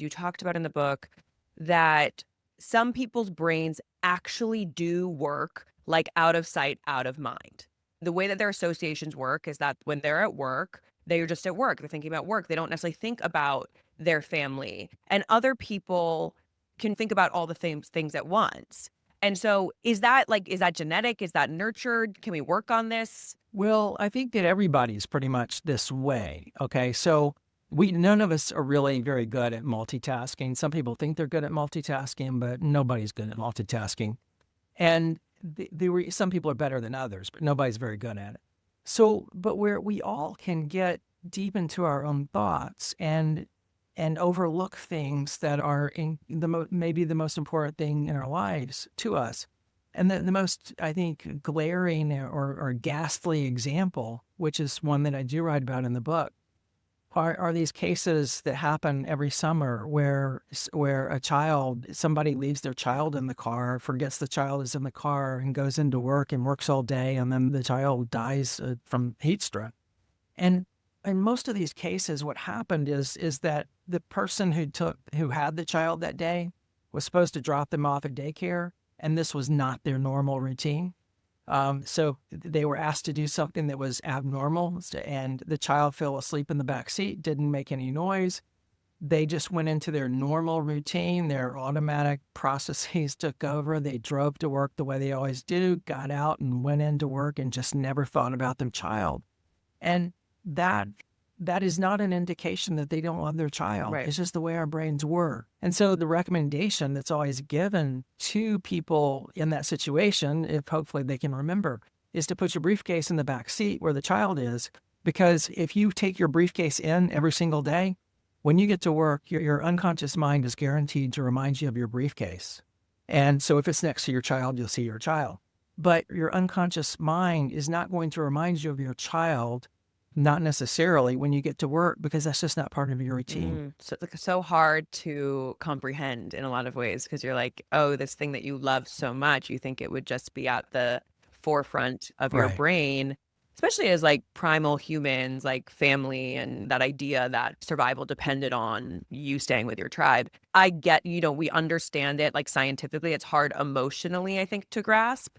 you talked about in the book that some people's brains actually do work like out of sight, out of mind. The way that their associations work is that when they're at work, they're just at work. They're thinking about work. They don't necessarily think about their family. And other people can think about all the things at once. And so is that genetic? Is that nurtured? Can we work on this? Well, I think that everybody's pretty much this way. Okay. So none of us are really very good at multitasking. Some people think they're good at multitasking, but nobody's good at multitasking. And some people are better than others, but nobody's very good at it. So, but where we all can get deep into our own thoughts and overlook things that are in maybe the most important thing in our lives to us. And the most, I think, glaring or ghastly example, which is one that I do write about in the book, are these cases that happen every summer where somebody leaves their child in the car, forgets the child is in the car, and goes into work and works all day, and then the child dies from heat stroke. And in most of these cases, what happened is that the person who had the child that day was supposed to drop them off at daycare, and this was not their normal routine. So they were asked to do something that was abnormal, and the child fell asleep in the back seat, didn't make any noise. They just went into their normal routine. Their automatic processes took over. They drove to work the way they always do, got out and went into work and just never thought about their child. And that is not an indication that they don't love their child. Right. It's just the way our brains work. And so the recommendation that's always given to people in that situation, if hopefully they can remember, is to put your briefcase in the back seat where the child is. Because if you take your briefcase in every single day, when you get to work, your unconscious mind is guaranteed to remind you of your briefcase. And so if it's next to your child, you'll see your child. But your unconscious mind is not going to remind you of your child, not necessarily when you get to work, because that's just not part of your routine. So it's like so hard to comprehend in a lot of ways because you're like, oh, this thing that you love so much, you think it would just be at the forefront of your Right. brain, especially as like primal humans, like family and that idea that survival depended on you staying with your tribe. I get, we understand it like scientifically. It's hard emotionally, I think, to grasp.